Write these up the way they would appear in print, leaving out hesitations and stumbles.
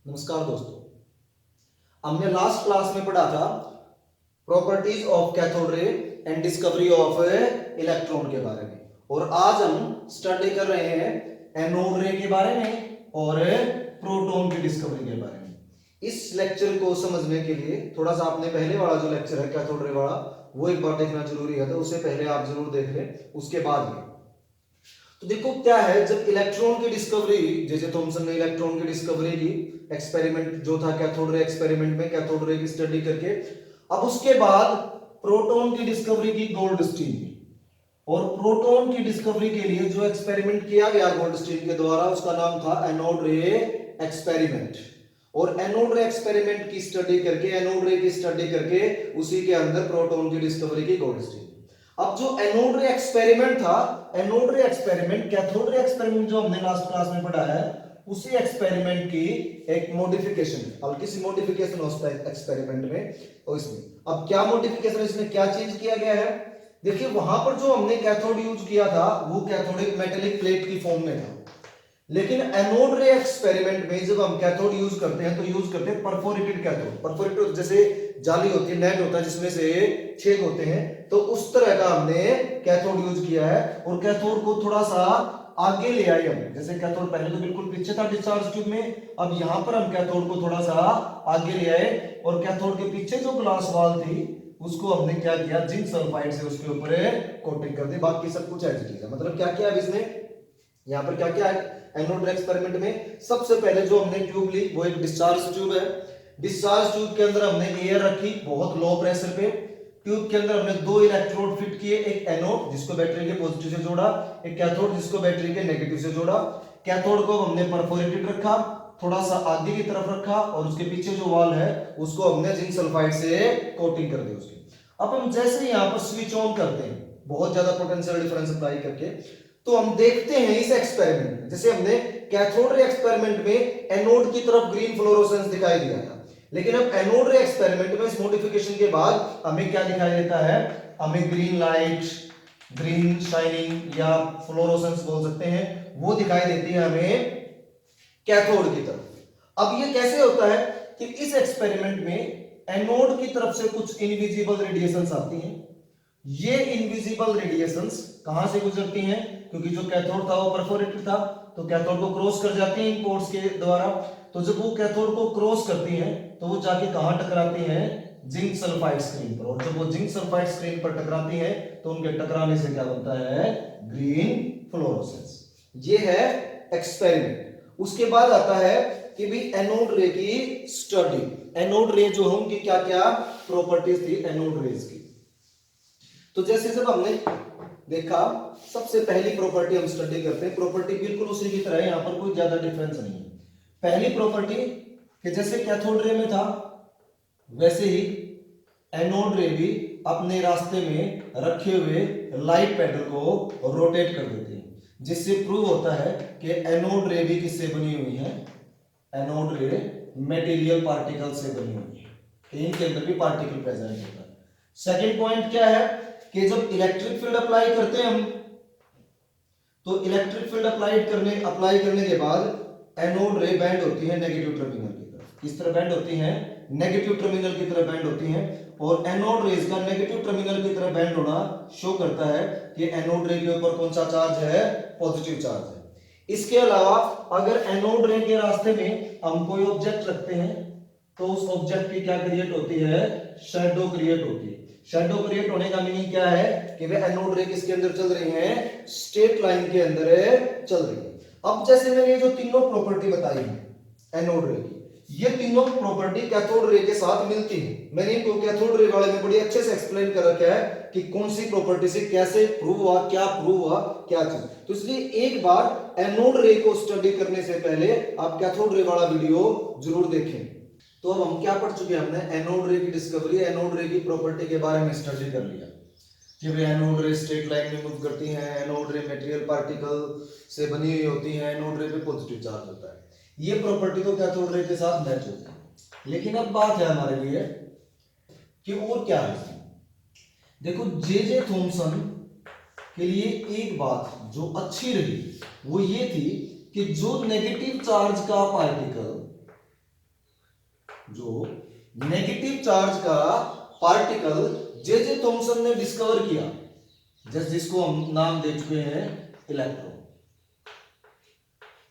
नमस्कार दोस्तों, हमने लास्ट क्लास में पढ़ा था properties of cathode ray and discovery of electron के बारे में। और आज हम स्टडी कर रहे हैं एनोड रे के बारे में और प्रोटॉन की डिस्कवरी के बारे में। इस लेक्चर को समझने के लिए थोड़ा सा आपने पहले वाला जो लेक्चर है कैथोड रे वाला वो एक बार देखना जरूरी है, तो उससे पहले आप जरूर देख लें, उसके बाद में। तो देखो क्या है, जब इलेक्ट्रॉन की डिस्कवरी जे थॉमसन ने इलेक्ट्रॉन की डिस्कवरी की, एक्सपेरिमेंट जो था कैथोड रे एक्सपेरिमेंट में कैथोड रे की स्टडी करके, अब उसके बाद प्रोटॉन की डिस्कवरी की गोल्डस्टीन की। और प्रोटॉन की डिस्कवरी के लिए जो एक्सपेरिमेंट किया गया गोल्डस्टीन के द्वारा उसका नाम था एनोड रे एक्सपेरिमेंट। और एनोड रे एक्सपेरिमेंट की स्टडी करके, एनोड रे की स्टडी करके उसी के अंदर प्रोटॉन की डिस्कवरी की गोल्डस्टीन। अब जो एनोड रे एक्सपेरिमेंट था, एनोड रे एक्सपेरिमेंट कैथोड रे एक्सपेरिमेंट जो हमने लास्ट क्लास में पढ़ा है, उसी एक्सपेरिमेंट की एक मॉडिफिकेशन, हल्की सी मॉडिफिकेशन होता है एक्सपेरिमेंट में। और इसमें अब क्या मॉडिफिकेशन, इसमें क्या चेंज किया गया है, देखिए वहां पर जो हमने कैथोड यूज किया था वो कैथोड एक मेटेलिक प्लेट की फॉर्म में था। लेकिन एनोड रे एक्सपेरिमेंट में जब हम कैथोड यूज करते हैं तो यूज करते हैं परफोरेटेड कैथोड। परफोरेटेड जैसे जाली होती है, नेट होता है जिसमें से छेद होते हैं, तो उस तरह का हमने कैथोड यूज किया है। और कैथोड को थोड़ा सा आगे ले आए हम, जैसे कैथोड पहले तो बिल्कुल पीछे था डिस्चार्ज ट्यूब में, अब यहां पर हम कैथोड को थोड़ा सा आगे ले आए और कैथोड के पीछे जो ग्लास वॉल थी उसको हमने क्या किया, जिंक सल्फाइड से उसके ऊपर कोटिंग कर दी। बाकी सब कुछ एज इट इज है। मतलब क्या किया अब इसमें, यहां पर क्या क्या है एनोड रे एक्सपेरिमेंट में, सबसे पहले जो हमने ट्यूब ली वो एक डिस्चार्ज ट्यूब है। डिस्चार्ज ट्यूब के अंदर हमने एयर रखी बहुत लो प्रेशर पे। ट्यूब के अंदर हमने दो इलेक्ट्रोड फिट किए, एक एनोड जिसको बैटरी के पॉजिटिव से जोड़ा, एक कैथोड जिसको बैटरी के नेगेटिव से जोड़ा। कैथोड को हमने परफोरेटेड रखा, थोड़ा सा आगे की तरफ रखा, और उसके पीछे जो वॉल है उसको हमने जिंक सल्फाइड से कोटिंग कर दी उसकी। अब हम जैसे यहां पर स्विच ऑन करते हैं बहुत ज्यादा पोटेंशियल डिफरेंस अप्लाई करके, तो हम देखते हैं इस एक्सपेरिमेंट में, जैसे हमने कैथोड रे एक्सपेरिमेंट में एनोड की तरफ ग्रीन फ्लोरोसेंस दिखाई दिया था, लेकिन अब एनोड रे एक्सपेरिमेंट में इस मॉडिफिकेशन के बाद हमें क्या दिखाई देता है, हमें ग्रीन लाइट, ग्रीन शाइनिंग या फ्लोरोसेंस बोल सकते हैं, वो दिखाई देती है हमें कैथोड की तरफ। अब ये कैसे होता है कि इस एक्सपेरिमेंट में एनोड की तरफ से कुछ इनविजिबल रेडिएशंस आती हैं। ये इनविजिबल रेडिएशंस कहां से गुजरती हैं, क्योंकि जो कैथोड था वो परफोरेटेड था, तो कैथोड को क्रॉस कर जाती हैं इन पोर्ट्स के द्वारा। तो जब वो कैथोड को क्रॉस करती हैं तो वो जाके कहां टकराती हैं, जिंक सल्फाइड स्क्रीन पर। और जब वो जिंक सल्फाइड स्क्रीन पर टकराती हैं तो उनके टकराने से क्या बनता है, ग्रीन फ्लोरोसेंस। ये है एक्सपेरिमेंट। उसके बाद आता है कि भी एनोड रे की स्टडी। एनोड रे जो है उनकी क्या क्या प्रॉपर्टीज थी एनोड रेज की। तो जैसे जब हमने देखा, सबसे पहली प्रॉपर्टी हम स्टडी करते हैं, प्रॉपर्टी बिल्कुल उसी की तरह है, यहां पर कोई ज्यादा डिफरेंस नहीं है। पहली प्रॉपर्टी कि जैसे कैथोड रे में था वैसे ही एनोड रे भी अपने रास्ते में रखे हुए लाइट पैडल को रोटेट कर देते हैं, जिससे प्रूव होता है कि एनोड रे भी किससे बनी हुई है, एनोड रे मटेरियल पार्टिकल से बनी हुई है, कि इनके अंदर भी पार्टिकल प्रेजेंट होता है। सेकंड पॉइंट क्या है कि जब इलेक्ट्रिक फील्ड अप्लाई करते हैं हम, तो इलेक्ट्रिक फील्ड अप्लाई करने के बाद एनोड रे बैंड होती है नेगेटिव टर्मिनल की तरफ। किस तरह बैंड होती है, नेगेटिव टर्मिनल की तरफ बैंड होती है। और एनोड रेज का नेगेटिव टर्मिनल की तरफ बैंड होना शो करता है कि एनोड रे के ऊपर कौन सा चार्ज है, पॉजिटिव चार्ज है। इसके अलावा अगर एनोड रे के रास्ते में हम कोई ऑब्जेक्ट रखते हैं तो उस ऑब्जेक्ट की क्या क्रिएट होती है, शैडो क्रिएट होती है। शैडो क्रिएट होने का मीनिंग क्या है कि वे एनोड रे किसके अंदर चल रही हैं, स्ट्रेट लाइन के अंदर चल रही है। अब जैसे मैंने ये जो तीनों प्रॉपर्टी बताई है एनोड रे की, ये तीनों प्रॉपर्टी कैथोड रे के साथ मिलती है। मैंने इनको कैथोड रे वाले में बड़ी अच्छे से एक्सप्लेन कर रखा है कि कौन सी प्रॉपर्टी से कैसे प्रूव हुआ, क्या प्रूव हुआ, क्या चीज। तो इसलिए एक बार एनोड रे को स्टडी करने से पहले आप कैथोड रे वाला वीडियो जरूर देखें। तो अब हम क्या पढ़ चुके हैं, हमने एनोड रे की डिस्कवरी, एनोड रे की प्रॉपर्टी के बारे में स्टडी कर लिया कि वे एनोड रे स्ट्रेट लाइन में मूव करती हैं, एनोड रे मटेरियल पार्टिकल से बनी हुई होती हैं, एनोड रे पे पॉजिटिव चार्ज होता है। ये प्रॉपर्टी तो कैथोड रे के साथ मैच होती है। लेकिन अब बात है हमारे लिए कि और क्या है। देखो जे थॉमसन के लिए एक बात जो अच्छी रही वो ये थी कि जो नेगेटिव चार्ज का पार्टिकल जो नेगेटिव चार्ज का पार्टिकल जे थॉमसन ने डिस्कवर किया, जिसको हम नाम दे चुके हैं इलेक्ट्रॉन।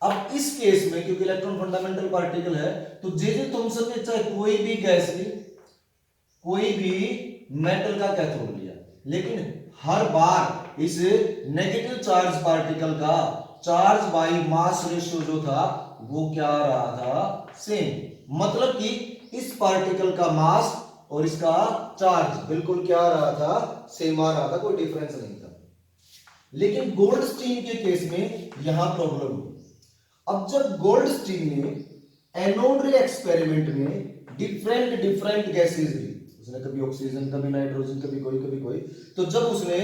अब इस केस में क्योंकि इलेक्ट्रॉन फंडामेंटल पार्टिकल है, तो जे थॉमसन ने चाहे कोई भी गैस ली, कोई भी मेटल का कैथोड लिया, लेकिन हर बार इस नेगेटिव चार्ज पार्टिकल का चार्ज बाई मास रेशियो जो था वो क्या आ रहा था, सेम। मतलब कि इस पार्टिकल का मास और इसका चार्ज बिल्कुल क्या आ रहा था, सेम आ रहा था, कोई डिफरेंस नहीं था। लेकिन गोल्डस्टीन के केस में यहां प्रॉब्लम हुई। अब जब गोल्डस्टीन ने एनोड रे एक्सपेरिमेंट में डिफरेंट गैसेस ली, उसने कभी ऑक्सीजन, कभी नाइट्रोजन, कभी कोई, तो जब उसने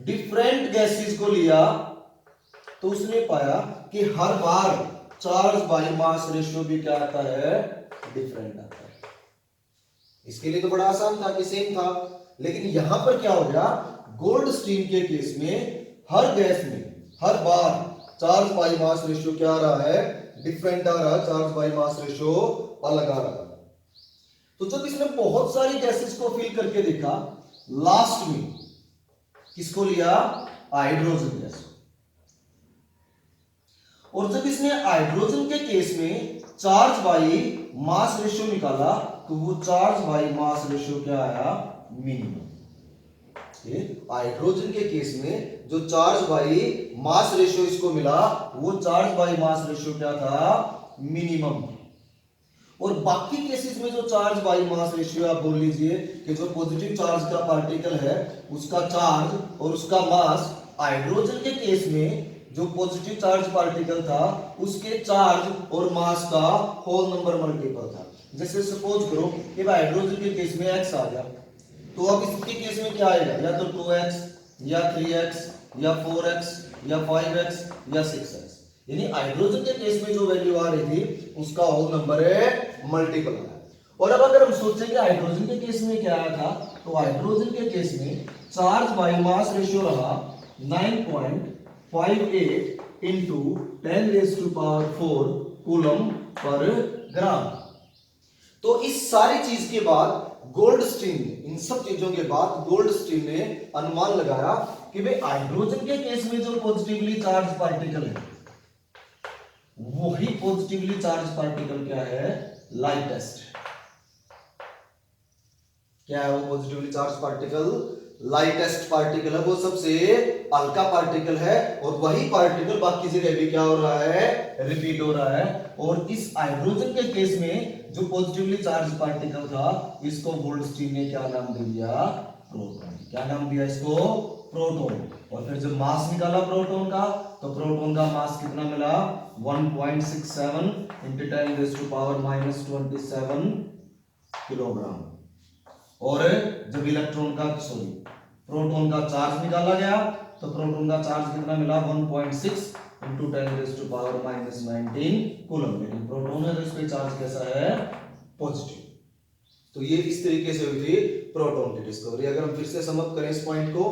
डिफरेंट गैसेस को लिया तो उसने पाया कि हर बार चार्ज बाई मास रेशियो भी क्या आता है, डिफरेंट आता है। इसके लिए तो बड़ा आसान था कि सेम था, लेकिन यहां पर क्या हो गया, गोल्डस्टीन के केस में हर गैस में हर बार चार्ज बाई मास रेशियो क्या आ रहा है, डिफरेंट आ रहा है, चार्ज बाई मास रेशियो अलग आ रहा है। तो जब इसने बहुत सारी गैसेस को फिल करके देखा, लास्ट में किसको लिया, हाइड्रोजन गैस। और जब इसने हाइड्रोजन के केस में चार्ज बाई मास रेशियो निकाला, तो वो चार्ज बाई मास रेशियो क्या आया, मिनिमम। हाइड्रोजन के केस में जो चार्ज बाई मास रेशियो इसको मिला, वो चार्ज बाई मास रेशियो क्या था, मिनिमम। और बाकी केसेस में जो चार्ज बाई मास रेशियो, आप बोल लीजिए कि जो पॉजिटिव चार्ज का पार्टिकल है उसका चार्ज और उसका मास, हाइड्रोजन के केस में जो पॉजिटिव चार्ज पार्टिकल था उसके चार्ज और मास का होल नंबर मल्टीपल था। जैसे सपोज करो कि हाइड्रोजन के केस में x आ गया, तो अब इसके केस में क्या आएगा, या तो 2x या 3x या 4x या 5x या 6x। यानी हाइड्रोजन के केस में जो वैल्यू आ रही थी उसका होल नंबर है मल्टीपल है। और अब अगर हम सोचें कि हाइड्रोजन के केस में क्या आया था, तो हाइड्रोजन के केस में चार्ज बाई मास रेशियो रहा 9.58 इंटू 10⁴ कूलम पर ग्राम। तो इस सारी चीज के बाद गोल्डस्टीन ने, इन सब चीजों के बाद गोल्डस्टीन ने अनुमान लगाया कि भाई हाइड्रोजन के केस में जो पॉजिटिवली चार्ज पार्टिकल है, वही पॉजिटिवली चार्ज पार्टिकल क्या है, लाइटेस्ट। क्या है वो positively charge particle, lightest particle है, वो सबसे हल्का पार्टिकल है, और वही पार्टिकल बाकी जगह भी क्या हो रहा है, रिपीट हो रहा है। और इस हाइड्रोजन के केस में जो पॉजिटिवली चार्ज पार्टिकल था, इसको गोल्डस्टीन ने क्या नाम दे दिया, प्रोटॉन। क्या नाम दिया इसको, प्रोटॉन। और फिर जब मास निकाला प्रोटॉन का, तो प्रोटॉन का मास कितना मिला, 1.67 इंटू 10⁻⁻27 किलोग्राम। और जब इलेक्ट्रॉन का प्रोटॉन का चार्ज निकाला गया, तो प्रोटॉन का चार्ज कितना मिला, 1.6 इंटू 10⁻⁻19 कूलम। लेकिन प्रोटॉन है तो इस पे चार्ज कैसा है, पॉजिटिव। तो ये इस तरीके से हुई थी प्रोटॉन की डिस्कवरी। अगर हम फिर से सम अप करें इस पॉइंट को,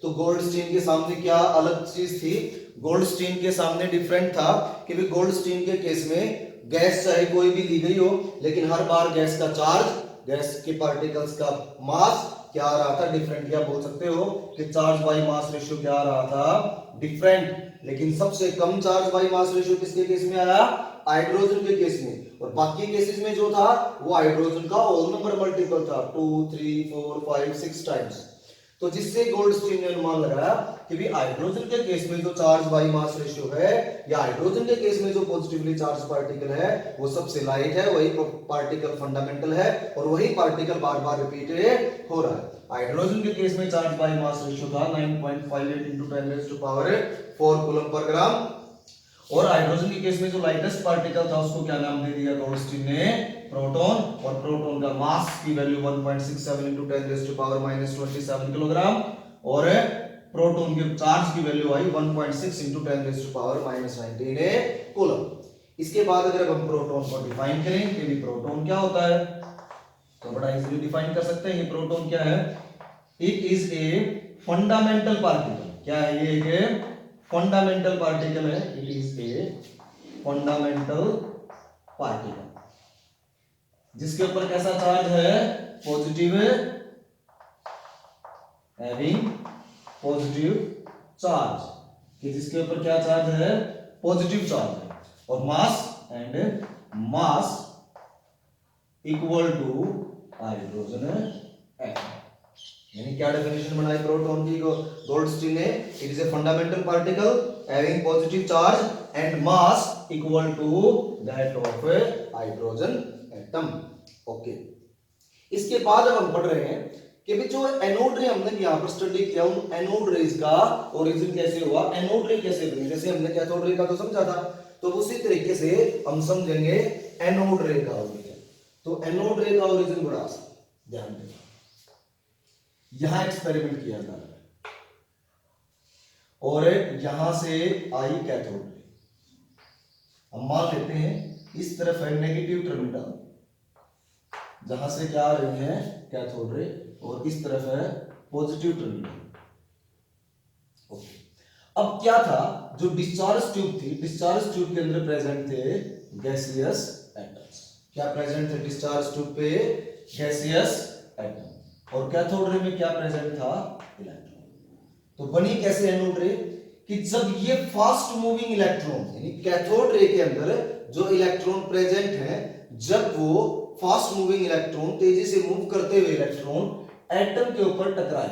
तो गोल्डस्टीन के सामने क्या अलग चीज थी, गोल्डस्टीन के सामने डिफरेंट था कि भाई गोल्डस्टीन के केस में गैस चाहे कोई भी ली गई हो, लेकिन हर बार गैस का चार्ज, गैस के पार्टिकल्स का मास क्या आ रहा था, डिफरेंट। क्या बोल सकते हो कि चार्ज बाई मास रेशियो क्या आ रहा था, डिफरेंट। लेकिन सबसे कम चार्ज बाई मास रेशियो किसके केस में आया, हाइड्रोजन के केस में। और बाकी केसेस में जो था वो हाइड्रोजन का होल नंबर मल्टीपल था, 2 3 4 5 6 टाइम्स। तो जिससे गोल्डस्टीन ने अनुमान लगाया कि भी हाइड्रोजन के केस में जो चार्ज बाई मास रेशियो है, या हाइड्रोजन के केस में जो पॉजिटिवली चार्ज पार्टिकल है, वो सबसे लाइट है, वही पार्टिकल फंडामेंटल है, और वही पार्टिकल बार बार रिपीट हो रहा है। हाइड्रोजन के केस में चार्ज बाई मास रेशियो था 9.58 इंटू 10⁻⁴ कूलम पर ग्राम। और हाइड्रोजन के केस में जो लाइटेस्ट पार्टिकल था उसको क्या नाम दे दिया गोल्डस्टीन ने, प्रोटॉन। और प्रोटॉन का मास की वैल्यू 1.67 इंटू 10⁻⁻27 किलोग्राम, और प्रोटॉन के चार्ज की वैल्यू आई 1.6 इंटू 10⁻⁻19 कूलम। इसके बाद अगर हम प्रोटॉन को डिफाइन करें कि प्रोटॉन क्या होता है, तो बड़ा इजीली डिफाइन कर सकते हैं। ये प्रोटॉन क्या है, it is a fundamental particle. क्या है ये, एक फंडामेंटल पार्टिकल है, it is a fundamental particle. जिसके ऊपर कैसा चार्ज है, पॉजिटिव, हैविंग पॉजिटिव चार्ज, कि जिसके ऊपर क्या चार्ज है, पॉजिटिव चार्ज है, और mass and mass equal to hydrogen atom. यानी क्या डेफिनेशन बनाई प्रोटॉन की गोल्डस्टीन ने, it is a fundamental particle having positive charge and mass equal to that of hydrogen atom. Okay, इसके बाद अब हम पढ़ रहे हैं कि भी जो एनोड रे हमने यहां पर स्टडी किया, उन एनोड रेज का ओरिजिन कैसे हुआ, एनोड रे कैसे बनी। जैसे हमने कैथोड रे का तो समझा था, तो उसी तरीके से हम समझेंगे एनोड रे का ओरिजिन। तो एनोड रे का ओरिजिन बड़ा आसान, ध्यान देना, यहां एक्सपेरिमेंट किया जा रहा है और यहां से आई कैथोड रे। हम मान लेते हैं इस तरफ है नेगेटिव टर्मिनल, जहां से क्या आ रही है कैथोड रे, और इस तरफ है पॉजिटिव टर्मिनल। ओके, अब क्या था, जो डिस्चार्ज ट्यूब थी, डिस्चार्ज ट्यूब के अंदर प्रेजेंट थे गैसियस एटम्स। क्या प्रेजेंट थे डिस्चार्ज ट्यूब पे, गैसियस एटम, और कैथोड रे में क्या प्रेजेंट था, इलेक्ट्रॉन। तो बनी कैसे एनोड रे, कि जब ये फास्ट मूविंग इलेक्ट्रॉन, यानी कैथोड रे के अंदर जो इलेक्ट्रॉन प्रेजेंट है, जब वो फास्ट मूविंग इलेक्ट्रॉन, तेजी से मूव करते हुए इलेक्ट्रॉन एटम के ऊपर टकराए,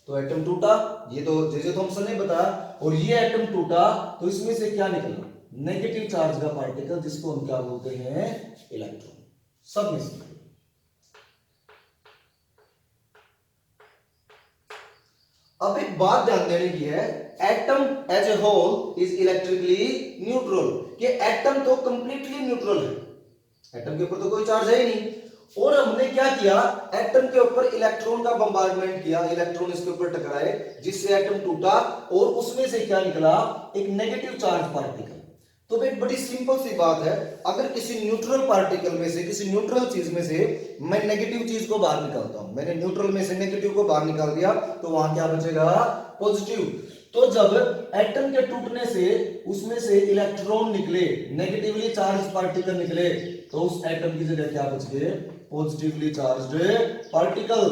तो एटम टूटा। ये तो जे थॉमसन ने बताया, और ये एटम टूटा तो इसमें से क्या निकला, नेगेटिव चार्ज का पार्टिकल, जिसको हम क्या बोलते हैं, इलेक्ट्रॉन। सब में से अब एक बात ध्यान देने की है, atom as a whole is electrically neutral, कि एटम तो कंप्लीटली न्यूट्रल है, एटम के ऊपर तो कोई चार्ज है ही नहीं। और हमने क्या किया, एटम के ऊपर इलेक्ट्रॉन का बम्बार्डमेंट किया, इलेक्ट्रॉन इसके ऊपर टकराए, जिससे एटम टूटा, और उसमें से क्या निकला, एक नेगेटिव चार्ज पार्टिकल। तो एक बड़ी सिंपल सी बात है, अगर किसी न्यूट्रल पार्टिकल में से, किसी न्यूट्रल चीज में से मैं नेगेटिव चीज को बाहर निकालता हूं, मैंने न्यूट्रल में से नेगेटिव को बाहर निकाल दिया, तो वहां क्या बचेगा, पॉजिटिव। तो जब एटम के टूटने से उसमें से इलेक्ट्रॉन निकले, नेगेटिवली चार्ज पार्टिकल निकले, तो उस एटम की जगह क्या बच गए, पॉजिटिवली चार्ज्ड पार्टिकल।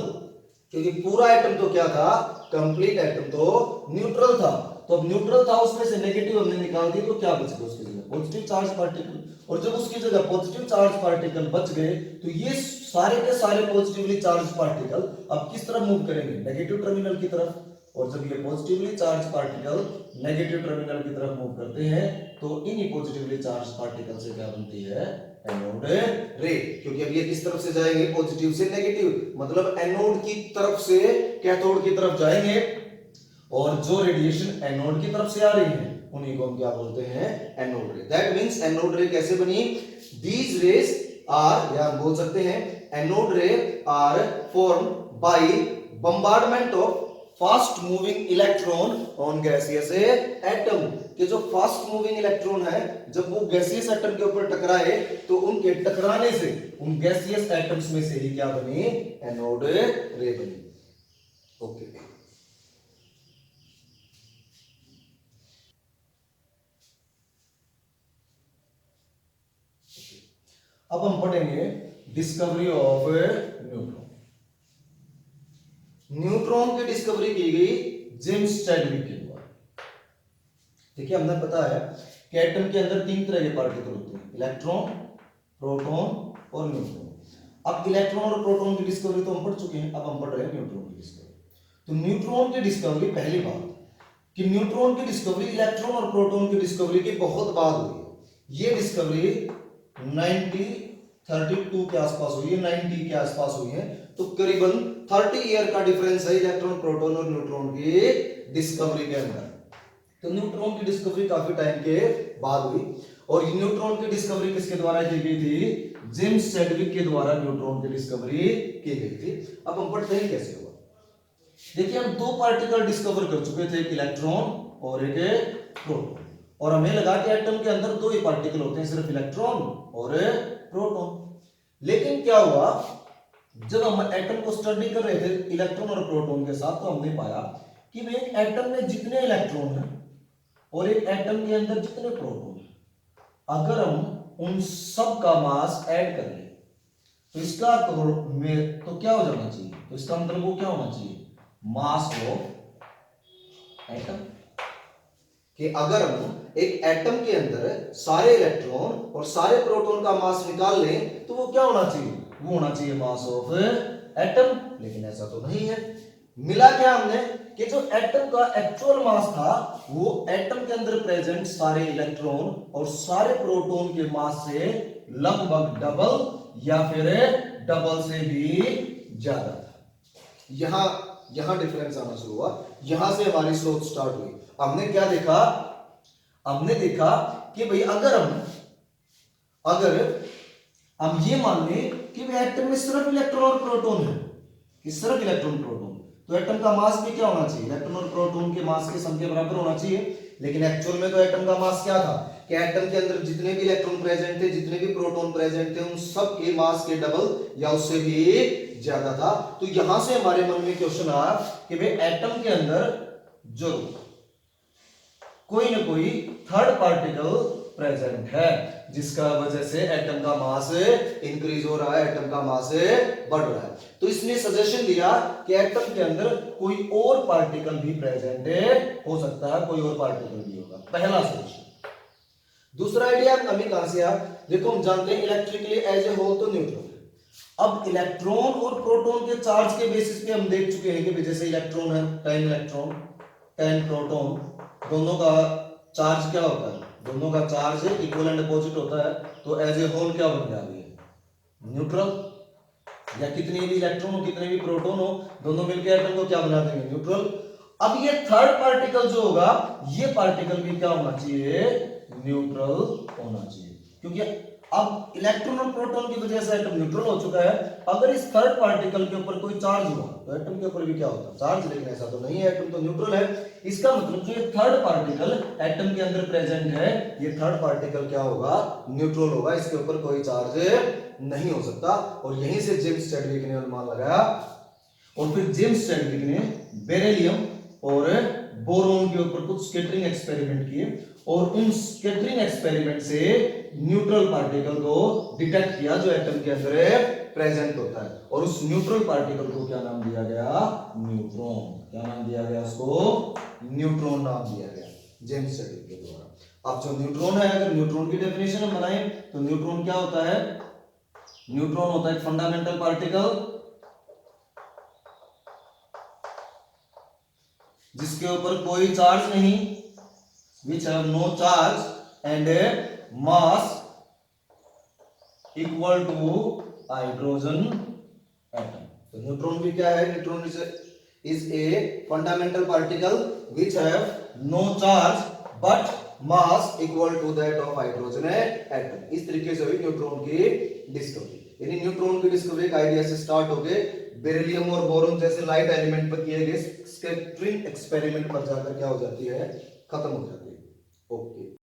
क्योंकि पूरा एटम तो क्या था, कंप्लीट एटम तो न्यूट्रल था। तो अब न्यूट्रल था, उसमें से नेगेटिव हमने निकाल दिया, तो क्या बच गया उसकी जगह, पॉजिटिव चार्ज पार्टिकल। और जब उसकी जगह पॉजिटिव चार्ज पार्टिकल बच गए, तो ये सारे के सारे पॉजिटिवली चार्ज पार्टिकल अब किस तरफ मूव करेंगे, नेगेटिव टर्मिनल की तरफ। और जब ये positively charge particle negative terminal की तरफ मूव करते हैं, तो इन्हीं पॉजिटिवली चार्ज पार्टिकल से क्या बनती है, एनोड रे। क्योंकि अब ये किस तरफ से जाएंगे, पॉजिटिव से नेगेटिव, मतलब एनोड की तरफ से कैथोड की तरफ जाएंगे, और जो रेडिएशन एनोड की तरफ से आ रही है, उन्हीं को हम क्या बोलते हैं, एनोड रे। दैट मींस एनोड रे कैसे बनी, दीज रेज आर, या बोल सकते हैं anode ray are form by bombardment of fast moving electron on gaseous atom. कि जो फास्ट मूविंग इलेक्ट्रॉन है, जब वो गैसियस एटम के ऊपर टकराए, तो उनके टकराने से उन गैसियस एटम्स में से ही क्या बनी, एनोड रे बनी। ओके, अब हम पढ़ेंगे डिस्कवरी ऑफ न्यूट्रॉन। न्यूट्रॉन की डिस्कवरी की गई जेम्स चैडविक के द्वारा। देखिए, हमने पता है कि एटम के अंदर तीन तरह के पार्टिकल होते हैं, इलेक्ट्रॉन, प्रोटॉन और न्यूट्रॉन। अब इलेक्ट्रॉन और प्रोटॉन की डिस्कवरी तो हम पढ़ चुके हैं, अब हम पढ़ रहे हैं न्यूट्रॉन की डिस्कवरी। तो न्यूट्रॉन की डिस्कवरी, पहली बात कि न्यूट्रॉन की डिस्कवरी इलेक्ट्रॉन और प्रोटॉन की डिस्कवरी की बहुत बाद हुई है। ये डिस्कवरी 1932 के आसपास हुई है, 90 के आसपास हुई है। तो करीबन 30 ईयर का डिफरेंस है इलेक्ट्रॉन, प्रोटॉन और न्यूट्रॉन की डिस्कवरी के अंदर। तो न्यूट्रॉन की डिस्कवरी काफी टाइम के बाद हुई, और न्यूट्रॉन की डिस्कवरी किसके द्वारा की गई थी, जेम्स चैडविक के द्वारा न्यूट्रॉन की डिस्कवरी की गई थी। अब हम पढ़ते हैं कैसे हुआ। देखिए, हम दो पार्टिकल डिस्कवर कर चुके थे, एक इलेक्ट्रॉन और एक प्रोटॉन, और हमें लगा कि एटम के अंदर दो ही पार्टिकल होते हैं, सिर्फ इलेक्ट्रॉन और प्रोटॉन। लेकिन क्या हुआ, जब हम एटम को स्टडी कर रहे थे इलेक्ट्रॉन और प्रोटॉन के साथ, तो हमने पाया कि एक एटम में जितने इलेक्ट्रॉन हैं और एक एटम के अंदर जितने प्रोटॉन हैं, अगर हम उन सब का मास ऐड कर लें, तो इसका तो क्या हो जाना चाहिए, तो इसका मतलब वो क्या होना चाहिए, मास ऑफ एटम। कि अगर हम एक एटम के अंदर सारे इलेक्ट्रॉन और सारे प्रोटॉन का मास निकाल लें तो वो क्या होना चाहिए, वो होना चाहिए मास ऑफ एटम। लेकिन ऐसा तो नहीं है। मिला क्या हमने कि जो एटम का एक्चुअल मास था वो एटम के अंदर प्रेजेंट सारे इलेक्ट्रॉन और सारे प्रोटॉन के मास से लगभग डबल या फिर डबल से भी ज्यादा था। यहां यहां डिफरेंस आना शुरू हुआ, यहां से हमारी सोच स्टार्ट हुई। हमने क्या देखा, हमने देखा कि भाई अगर हम ये मान लें कि एटम में सिर्फ इलेक्ट्रॉन और प्रोटॉन है, कि सिर्फ इलेक्ट्रॉन प्रोटॉन, तो एटम का मास भी क्या होना चाहिए, इलेक्ट्रॉन और प्रोटॉन के मास के सम के बराबर होना चाहिए। लेकिन एक्चुअल में तो एटम का मास क्या था कि एटम के अंदर जितने भी इलेक्ट्रॉन प्रेजेंट थे, जितने भी प्रोटॉन प्रेजेंट थे, उन सब के मास के डबल या उससे भी ज्यादा था। तो यहां से हमारे मन में क्वेश्चन आया कि भाई एटम के अंदर जो कोई ना कोई थर्ड पार्टिकल प्रेजेंट है, जिसका वजह से एटम का मास इंक्रीज हो रहा है, एटम का मास बढ़ रहा है। तो इसने सजेशन दिया कि एटम के अंदर कोई और पार्टिकल भी प्रेजेंट हो सकता है, कोई और पार्टिकल भी होगा, पहला सजेशन। दूसरा आइडिया हमें कहां से आया, देखो हम जानते हैं इलेक्ट्रिकली एज ए होल तो न्यूट्रल। अब इलेक्ट्रॉन और प्रोटॉन के चार्ज के बेसिस पे हम देख चुके हैं कि जैसे इलेक्ट्रॉन है 10 इलेक्ट्रॉन 10 प्रोटॉन, दोनों का चार्ज क्या होता है, दोनों का चार्ज इक्वल एंड अपोजिट होता है। तो एज ए होल क्या बन गया, न्यूट्रल। या कितने भी इलेक्ट्रॉन हो कितने भी प्रोटॉन हो, दोनों मिलकर एटम को क्या बना देंगे, न्यूट्रल। अब ये थर्ड पार्टिकल जो होगा, ये पार्टिकल भी क्या होना चाहिए, न्यूट्रल होना चाहिए। क्योंकि अब इलेक्ट्रॉन और प्रोटॉन की वजह से एटम न्यूट्रल हो चुका है। अगर इस थर्ड पार्टिकल के ऊपर कोई चार्ज हुआ तो एटम के ऊपर भी क्या होता है, चार्ज। लेकिन ऐसा तो नहीं है, एटम तो न्यूट्रल है। इसका मतलब जो ये थर्ड पार्टिकल एटम के अंदर प्रेजेंट है, ये थर्ड पार्टिकल क्या होगा, न्यूट्रल होगा, इसके ऊपर कोई चार्ज नहीं हो सकता। और यहीं से जेम्स चैडविक ने अनुमान लगाया, और फिर जेम्स चैडविक ने बेरिलियम और बोरोन के ऊपर कुछ स्कैटरिंग एक्सपेरिमेंट किए, और उन स्कैटरिंग एक्सपेरिमेंट से न्यूट्रल पार्टिकल को डिटेक्ट किया जो एटम के अंदर प्रेजेंट होता है। और उस न्यूट्रल पार्टिकल को क्या नाम दिया गया, न्यूट्रॉन। क्या नाम दिया गया उसको, न्यूट्रॉन नाम दिया गया जेम्स चैडविक के द्वारा। अब जो न्यूट्रॉन है, अगर न्यूट्रॉन की डेफिनेशन हम बनाएं तो न्यूट्रॉन क्या होता है, न्यूट्रॉन होता है फंडामेंटल पार्टिकल जिसके ऊपर कोई चार्ज नहीं, which have no charge and a mass equal to hydrogen atom. तो न्यूट्रॉन भी क्या है, neutron is a fundamental particle which have no charge but mass equal to that of hydrogen atom। इस तरीके से हुई न्यूट्रॉन की डिस्कवरी। यानी न्यूट्रॉन की डिस्कवरी एक आइडिया से स्टार्ट हो गए, बेरिलियम और बोरॉन जैसे लाइट एलिमेंट पर किए गए स्कैटरिंग एक्सपेरिमेंट पर जाकर क्या हो जाती है, खत्म हो जाती है। ओके।